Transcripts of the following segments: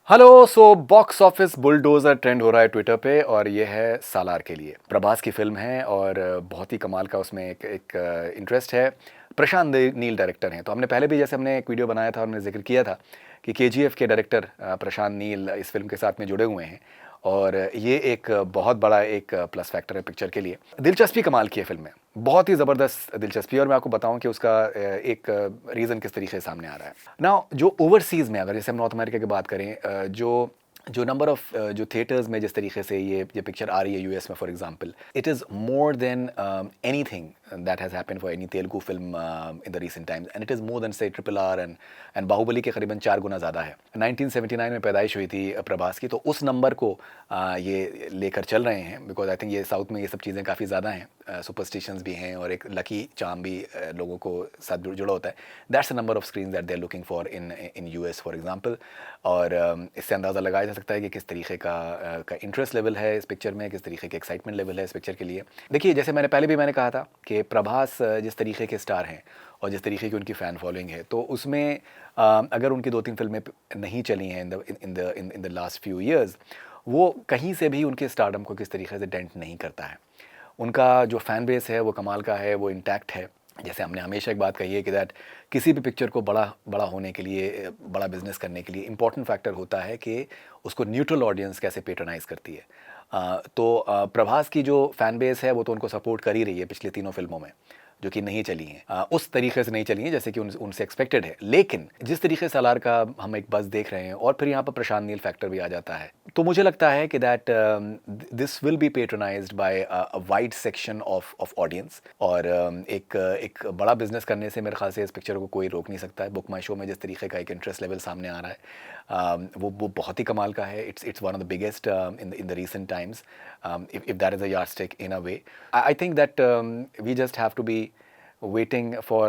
Hello. सो box office bulldozer trend हो रहा है ट्विटर पे और ये है सालार के लिए। प्रभास की फिल्म है और बहुत ही कमाल का उसमें एक इंटरेस्ट है। प्रशांत नील डायरेक्टर हैं। तो हमने पहले भी जैसे हमने एक वीडियो बनाया था, हमने जिक्र किया था कि केजीएफ के डायरेक्टर प्रशांत नील इस फिल्म के साथ में जुड़े हुए हैं और ये एक बहुत बड़ा एक प्लस फैक्टर है पिक्चर के लिए। दिलचस्पी कमाल की है फिल्म में, बहुत ही ज़बरदस्त दिलचस्पी। और मैं आपको बताऊं कि उसका एक रीज़न किस तरीके से सामने आ रहा है ना। जो ओवरसीज़ में, अगर जैसे हम नॉर्थ अमेरिका की बात करें, जो जो नंबर ऑफ जो थिएटर्स में जिस तरीके से ये पिक्चर आ रही है यूएस में, for example, it is more than anything that has happened for any Telugu film in the recent times, and it is more than से ट्रिपल आर एंड बाहुबली के करीबन 4 गुना ज़्यादा है। 1979 में पैदाइश हुई थी प्रभास की, तो उस नंबर को ये लेकर चल रहे हैं, बिकॉज आई थिंक ये साउथ में ये सब चीज़ें काफ़ी ज़्यादा हैं, सुपरस्टिशंस भी हैं और एक लकी चार्म भी लोगों को साथ जुड़ा होता है। That's the number of screen that they are looking for in US for example. और इससे अंदाज़ा लगाया जा सकता है कि किस तरीके का इंटरेस्ट लेवल है इस पिक्चर में, किस तरीके के एक्साइटमेंट लेवल है इस पिक्चर के लिए। देखिए, जैसे मैंने कहा था कि प्रभास जिस तरीके के स्टार हैं और जिस तरीके की उनकी फ़ैन फॉलोइंग है, तो उसमें अगर उनकी 2-3 फिल्में नहीं चली हैं in the last few years, वो कहीं से भी उनके स्टारडम को किस तरीके से डेंट नहीं करता है। उनका जो फ़ैन बेस है वो कमाल का है, वो इंटैक्ट है। जैसे हमने हमेशा एक बात कही है कि दैट किसी भी पिक्चर को बड़ा बड़ा होने के लिए, बड़ा बिजनेस करने के लिए इंपॉर्टेंट फैक्टर होता है कि उसको न्यूट्रल ऑडियंस कैसे पेट्रोनाइज करती है। तो प्रभास की जो फ़ैन बेस है वो तो उनको सपोर्ट कर ही रही है पिछले तीनों फिल्मों में, जो कि नहीं चली हैं, उस तरीके से नहीं चली हैं जैसे कि उनसे एक्सपेक्टेड है। लेकिन जिस तरीके से सालार का हम एक बज़ देख रहे हैं और फिर यहाँ पर प्रशांत नील फैक्टर भी आ जाता है, तो मुझे लगता है कि that this will be patronised by a wide section of audience. और एक बड़ा बिजनेस करने से मेरे ख्याल से इस पिक्चर को कोई रोक नहीं सकता है। बुक माई शो में जिस तरीके का एक इंटरेस्ट लेवल सामने आ रहा है, वो बहुत ही कमाल का है। It's one of the biggest in the recent times, if that is a yardstick in a way. I think that we just have to be waiting for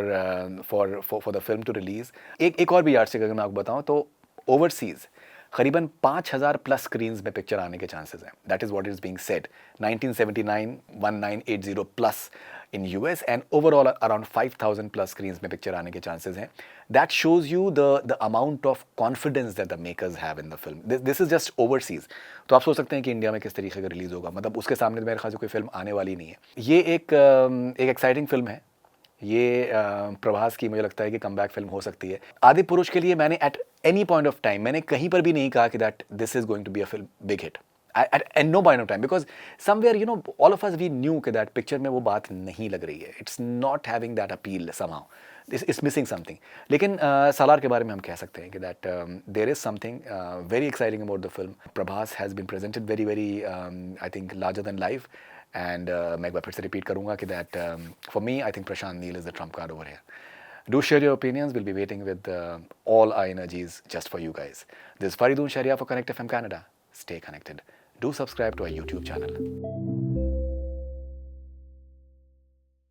the film to release. एक और भी yardstick अगर मैं आपको बताऊं तो overseas करीबन 5,000 plus screens में पिक्चर आने के चांसेस हैं। That is what is being said. 1979 1980 plus in US and overall around 5,000 plus screens में पिक्चर आने के चांसेस हैं। That shows you the amount of confidence that the makers have in the film. This is just overseas. तो आप सोच सकते हैं कि इंडिया में किस तरीके का रिलीज होगा, मतलब उसके सामने मेरे ख्याल से कोई फिल्म आने वाली नहीं है। ये एक एक्साइटिंग फिल्म है। ये प्रभास की मुझे लगता है कि कमबैक फिल्म हो सकती है। आदि पुरुष के लिए मैंने at any point of time मैंने कहीं पर भी नहीं कहा कि that this is going to be a film big hit at no point of time, because somewhere, you know, all of us, we knew कि that picture में वो बात नहीं लग रही है। It's not having that appeal somehow. It's missing something. लेकिन सालार के बारे में हम कह सकते हैं कि that there is something very exciting about the film. Prabhas has been presented very very I think larger than life. And मैं एक बार फिर से रिपीट करूँगा कि that for me I think Prashant Neel is the trump card over here. Do share your opinions. We'll be waiting with all our energies just for you guys. This is Faridun Sharia for Connect FM Canada. Stay connected. Do subscribe to our YouTube channel.